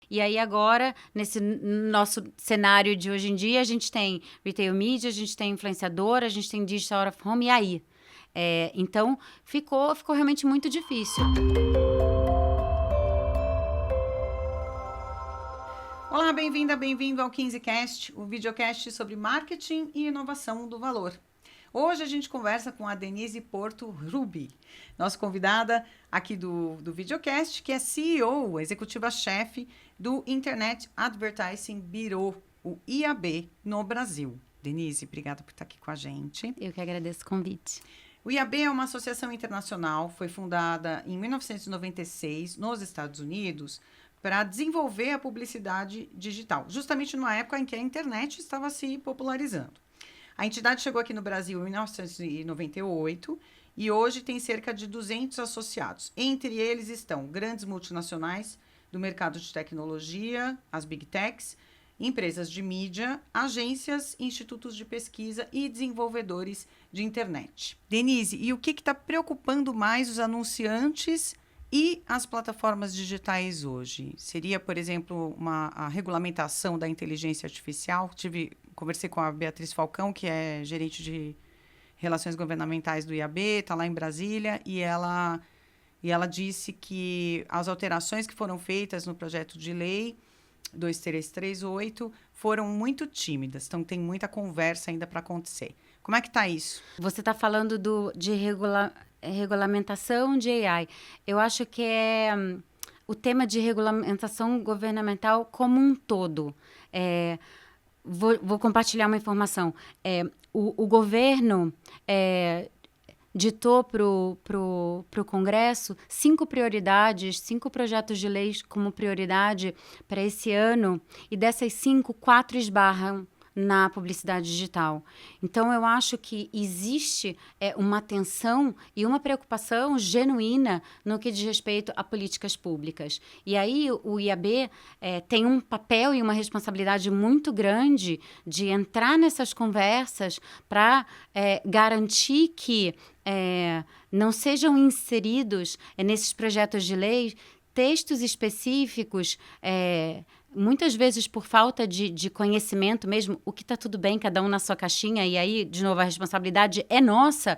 E aí agora, nesse nosso cenário de hoje em dia, a gente tem retail media, a gente tem influenciador, a gente tem digital out of home, e aí? Então, ficou realmente muito difícil. Olá, bem-vinda, bem-vindo ao 15Cast, o videocast sobre marketing e inovação do valor. Hoje a gente conversa com a Denise Porto Rubi, nossa convidada aqui do videocast, que é CEO, executiva-chefe do Internet Advertising Bureau, o IAB, no Brasil. Denise, obrigada por estar aqui com a gente. Eu que agradeço o convite. O IAB é uma associação internacional, foi fundada em 1996 nos Estados Unidos para desenvolver a publicidade digital, justamente numa época em que a internet estava se popularizando. A entidade chegou aqui no Brasil em 1998 e hoje tem cerca de 200 associados. Entre eles estão grandes multinacionais do mercado de tecnologia, as Big Techs, empresas de mídia, agências, institutos de pesquisa e desenvolvedores de internet. Denise, e o que está preocupando mais os anunciantes e as plataformas digitais hoje? Seria, por exemplo, a regulamentação da inteligência artificial? Conversei com a Beatriz Falcão, que é gerente de relações governamentais do IAB, está lá em Brasília, e ela disse que as alterações que foram feitas no projeto de lei 2338 foram muito tímidas, então tem muita conversa ainda para acontecer. Como é que está isso? Você está falando de regulamentação de AI. Eu acho que é o tema de regulamentação governamental como um todo. Vou compartilhar uma informação. O governo ditou para o Congresso 5 prioridades, 5 projetos de leis como prioridade para esse ano, e dessas 5, 4 esbarram na publicidade digital. Então, eu acho que existe uma atenção e uma preocupação genuína no que diz respeito a políticas públicas. E aí, o IAB tem um papel e uma responsabilidade muito grande de entrar nessas conversas para garantir que não sejam inseridos nesses projetos de lei textos específicos, muitas vezes por falta de conhecimento mesmo, o que está tudo bem, cada um na sua caixinha, e aí, de novo, a responsabilidade é nossa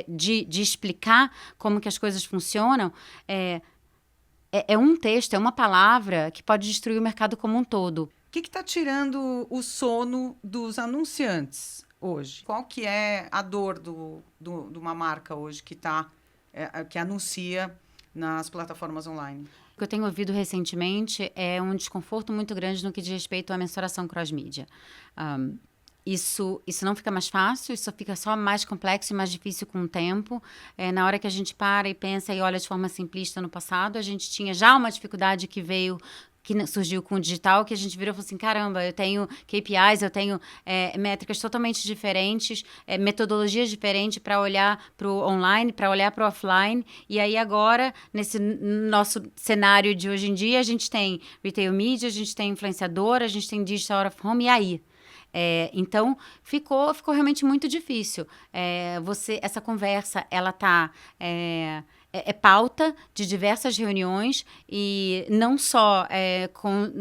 de explicar como que as coisas funcionam. É um texto, é uma palavra que pode destruir o mercado como um todo. O que está tirando o sono dos anunciantes hoje? Qual que é a dor de uma marca hoje que anuncia nas plataformas online? O que eu tenho ouvido recentemente é um desconforto muito grande no que diz respeito à mensuração cross-mídia. Isso não fica mais fácil, isso fica só mais complexo e mais difícil com o tempo. Na hora que a gente para e pensa e olha de forma simplista no passado, a gente tinha já uma dificuldade que surgiu com o digital, que a gente virou e falou assim, caramba, eu tenho KPIs, eu tenho métricas totalmente diferentes, metodologias diferentes para olhar para o online, para olhar para o offline. E aí agora, nesse nosso cenário de hoje em dia, a gente tem retail media, a gente tem influenciador, a gente tem digital out of home, e aí? Então, ficou realmente muito difícil. Essa conversa, ela está... É pauta de diversas reuniões e não só com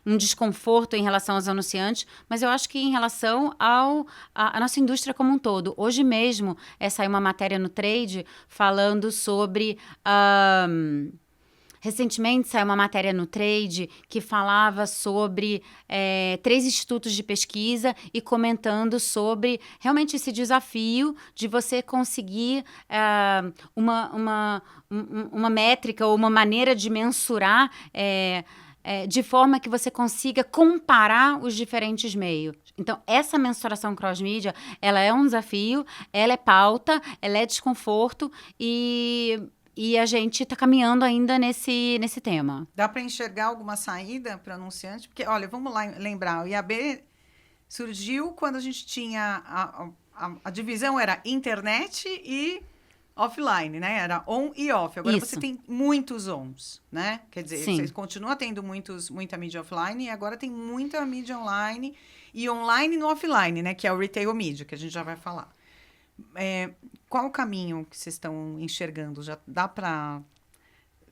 um desconforto em relação aos anunciantes, mas eu acho que em relação à nossa indústria como um todo. Hoje mesmo saiu uma matéria no Trade falando sobre... Recentemente saiu uma matéria no Trade que falava sobre 3 institutos de pesquisa e comentando sobre realmente esse desafio de você conseguir uma métrica ou uma maneira de mensurar de forma que você consiga comparar os diferentes meios. Então, essa mensuração cross-mídia, ela é um desafio, ela é pauta, ela é desconforto e a gente está caminhando ainda nesse tema. Dá para enxergar alguma saída para anunciante? Porque, olha, vamos lá lembrar, o IAB surgiu quando a gente tinha... A divisão era internet e offline, né? Era on e off. Agora Isso. você tem muitos ons, né? Quer dizer, Sim. você continua tendo muita mídia offline e agora tem muita mídia online e online no offline, né? Que é o retail media, que a gente já vai falar. Qual o caminho que vocês estão enxergando? Já dá para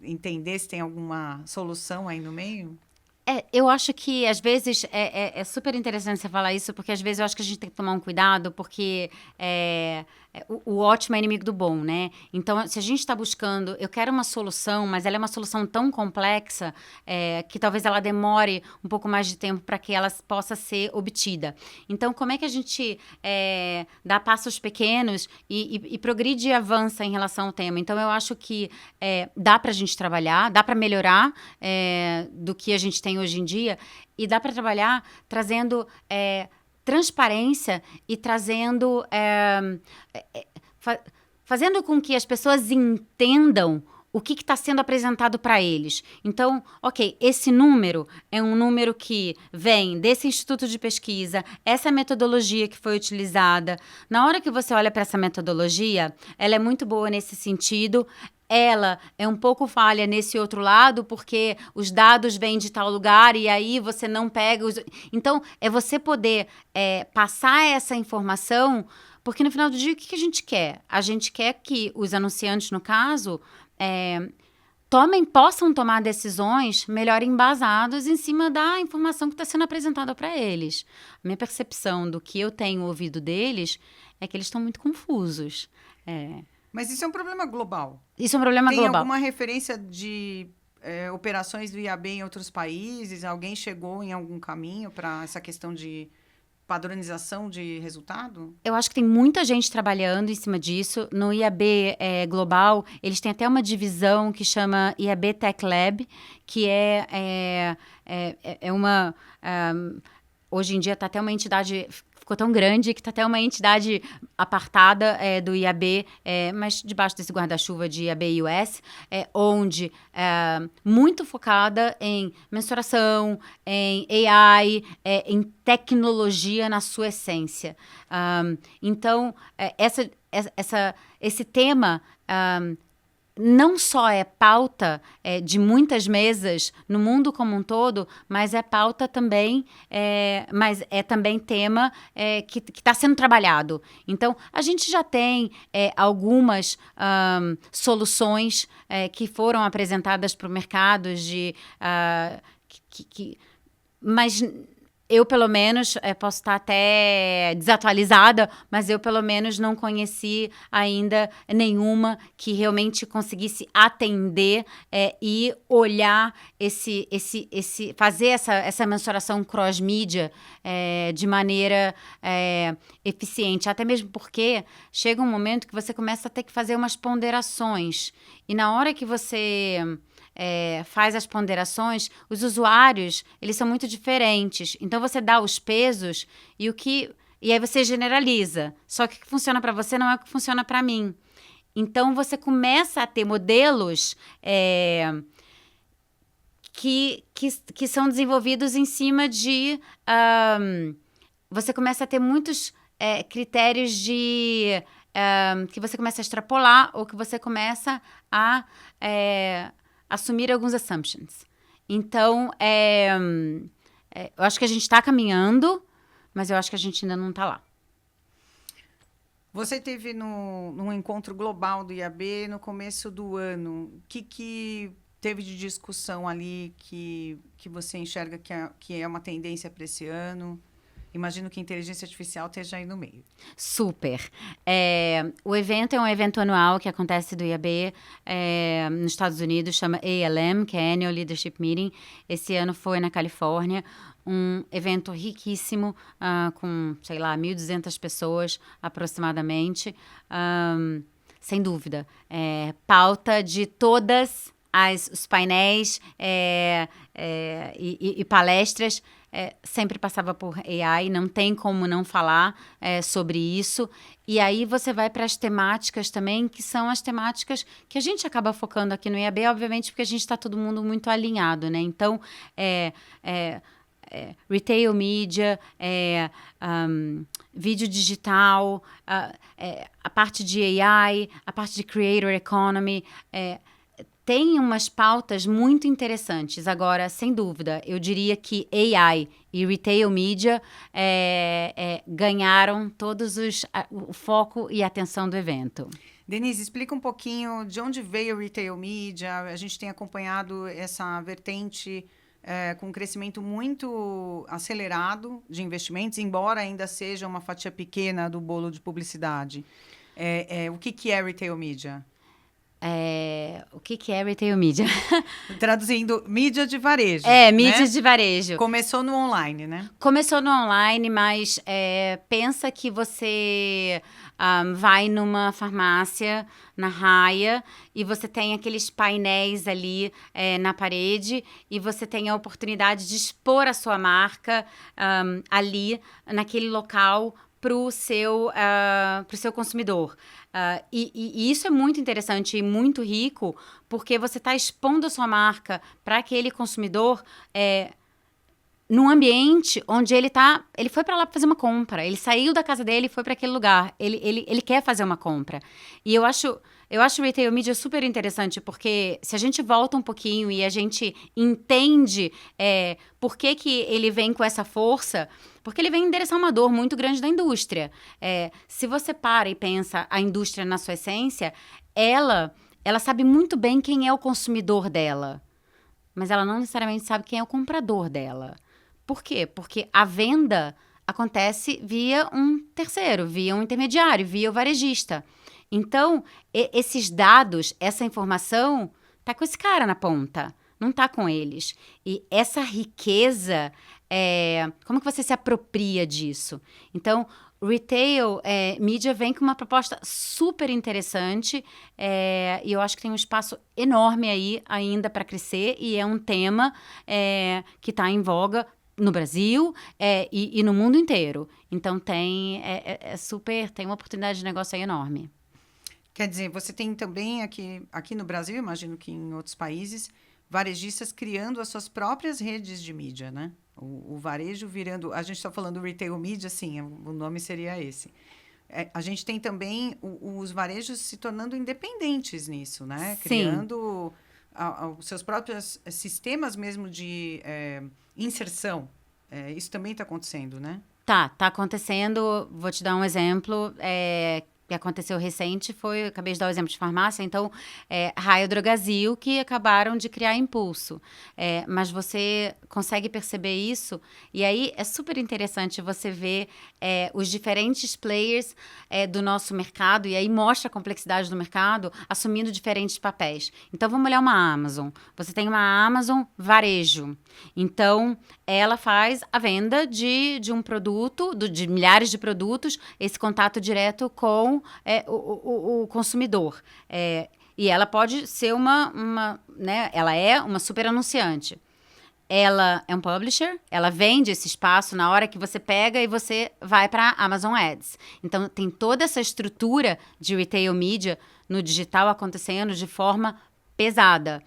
entender se tem alguma solução aí no meio? Eu acho que, às vezes, é super interessante você falar isso, porque, às vezes, eu acho que a gente tem que tomar um cuidado, porque o ótimo é inimigo do bom, né? Então, se a gente está buscando, eu quero uma solução, mas ela é uma solução tão complexa que talvez ela demore um pouco mais de tempo para que ela possa ser obtida. Então, como é que a gente dá passos pequenos e progride e avança em relação ao tema? Então, eu acho que dá para a gente trabalhar, dá para melhorar do que a gente tem hoje em dia, e dá para trabalhar trazendo transparência e trazendo fazendo com que as pessoas entendam o que está sendo apresentado para eles. Então, ok, esse número é um número que vem desse instituto de pesquisa, essa metodologia que foi utilizada. Na hora que você olha para essa metodologia, ela é muito boa nesse sentido. Ela é um pouco falha nesse outro lado, porque os dados vêm de tal lugar e aí você não pega os... Então, é você poder passar essa informação, porque no final do dia, o que a gente quer? A gente quer que os anunciantes, no caso, possam tomar decisões melhor embasadas em cima da informação que está sendo apresentada para eles. A minha percepção do que eu tenho ouvido deles é que eles estão muito confusos. Mas isso é um problema global. Isso é um problema global. Tem alguma referência de operações do IAB em outros países? Alguém chegou em algum caminho para essa questão de padronização de resultado? Eu acho que tem muita gente trabalhando em cima disso. No IAB Global, eles têm até uma divisão que chama IAB Tech Lab, que é uma... hoje em dia está até uma entidade... Ficou tão grande que está até uma entidade apartada do IAB, mas debaixo desse guarda-chuva de IAB US, onde muito focada em mensuração, em AI, em tecnologia na sua essência. Então, esse tema... não só é pauta de muitas mesas no mundo como um todo, mas é pauta também, mas é também tema que está sendo trabalhado. Então, a gente já tem algumas soluções que foram apresentadas para o mercado, mas... Eu, pelo menos, posso estar até desatualizada, mas eu, pelo menos, não conheci ainda nenhuma que realmente conseguisse atender e olhar fazer essa mensuração cross-mídia de maneira eficiente. Até mesmo porque chega um momento que você começa a ter que fazer umas ponderações. E na hora que você... faz as ponderações, os usuários, eles são muito diferentes. Então, você dá os pesos e aí você generaliza. Só que o que funciona para você não é o que funciona para mim. Então, você começa a ter modelos que são desenvolvidos em cima de... você começa a ter muitos critérios de... que você começa a extrapolar ou que você começa a... assumir alguns assumptions. Então, eu acho que a gente está caminhando, mas eu acho que a gente ainda não está lá. Você teve num encontro global do IAB no começo do ano. O que teve de discussão ali que você enxerga que é uma tendência para esse ano? Imagino que a inteligência artificial esteja aí no meio. Super. O evento é um evento anual que acontece do IAB nos Estados Unidos, chama ALM, que é Annual Leadership Meeting. Esse ano foi na Califórnia, um evento riquíssimo, com, sei lá, 1.200 pessoas aproximadamente. Sem dúvida. Pauta de todas os painéis e palestras sempre passava por AI, não tem como não falar sobre isso. E aí você vai para as temáticas também, que são as temáticas que a gente acaba focando aqui no IAB, obviamente, porque a gente está todo mundo muito alinhado, né? Então, retail media, vídeo digital, a parte de AI, a parte de creator economy, tem umas pautas muito interessantes. Agora, sem dúvida, eu diria que AI e retail media ganharam todos o foco e a atenção do evento. Denise, explica um pouquinho de onde veio o retail media. A gente tem acompanhado essa vertente com um crescimento muito acelerado de investimentos, embora ainda seja uma fatia pequena do bolo de publicidade. O que é retail media? O que é retail media? Traduzindo, mídia de varejo. Mídia, né? De varejo. Começou no online, né? Começou no online, mas pensa que você vai numa farmácia, na Raia, e você tem aqueles painéis ali na parede, e você tem a oportunidade de expor a sua marca ali, naquele local, para o seu consumidor. E isso é muito interessante e muito rico, porque você está expondo a sua marca para aquele consumidor num ambiente onde ele foi para lá para fazer uma compra. Ele saiu da casa dele e foi para aquele lugar. Ele quer fazer uma compra. E eu acho o retail media super interessante, porque se a gente volta um pouquinho e a gente entende por que ele vem com essa força, porque ele vem endereçar uma dor muito grande da indústria. Se você para e pensa a indústria na sua essência, ela sabe muito bem quem é o consumidor dela, mas ela não necessariamente sabe quem é o comprador dela. Por quê? Porque a venda acontece via um terceiro, via um intermediário, via o varejista. Então, esses dados, essa informação, tá com esse cara na ponta, não tá com eles. E essa riqueza, como que você se apropria disso? Então, retail media vem com uma proposta super interessante e eu acho que tem um espaço enorme aí ainda para crescer, e é um tema que está em voga no Brasil e no mundo inteiro. Então, tem uma oportunidade de negócio aí enorme. Quer dizer, você tem também aqui no Brasil, imagino que em outros países, varejistas criando as suas próprias redes de mídia, né? O varejo virando... A gente está falando retail media, sim, o nome seria esse. A gente tem também os varejos se tornando independentes nisso, né? Sim. Criando os seus próprios sistemas mesmo de inserção. Isso também está acontecendo, né? Tá acontecendo. Vou te dar um exemplo que aconteceu recente, acabei de dar o exemplo de farmácia, então, Raia e Drogasil, que acabaram de criar Impulso. Mas você consegue perceber isso, e aí é super interessante você ver os diferentes players do nosso mercado, e aí mostra a complexidade do mercado, assumindo diferentes papéis. Então, vamos olhar uma Amazon. Você tem uma Amazon varejo. Então, ela faz a venda de um produto, de milhares de produtos, esse contato direto com o consumidor. E ela pode ser né, ela é uma super anunciante. Ela é um publisher, ela vende esse espaço na hora que você pega e você vai para Amazon Ads. Então, tem toda essa estrutura de retail media no digital acontecendo de forma pesada.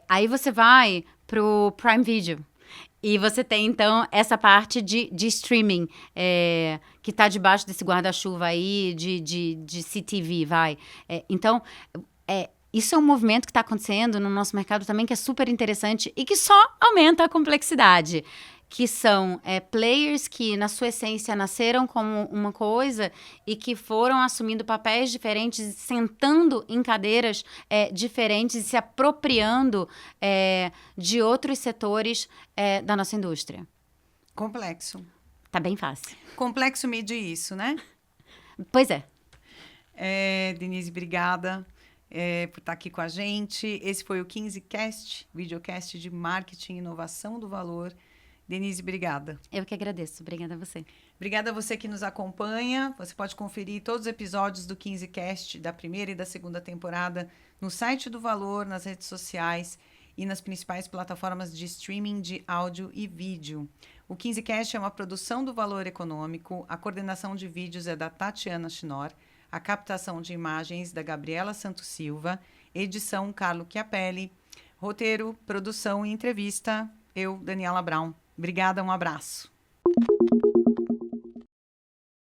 Aí você vai para o Prime Video. E você tem, então, essa parte de streaming, que está debaixo desse guarda-chuva aí de CTV, vai. Então, isso é um movimento que está acontecendo no nosso mercado também, que é super interessante e que só aumenta a complexidade. Que são players que, na sua essência, nasceram como uma coisa e que foram assumindo papéis diferentes, sentando em cadeiras diferentes e se apropriando de outros setores da nossa indústria. Complexo. Tá bem fácil. Complexo medir isso, né? Pois é. Denise, obrigada por estar aqui com a gente. Esse foi o 15Cast, videocast de marketing e inovação do valor. Denise, obrigada. Eu que agradeço. Obrigada a você. Obrigada a você que nos acompanha. Você pode conferir todos os episódios do 15Cast da primeira e da segunda temporada no site do Valor, nas redes sociais e nas principais plataformas de streaming de áudio e vídeo. O 15Cast é uma produção do Valor Econômico. A coordenação de vídeos é da Tatiana Chinor, a captação de imagens da Gabriela Santos Silva, edição Carlo Chiapelli, roteiro, produção e entrevista, eu, Daniela Brown. Obrigada, um abraço.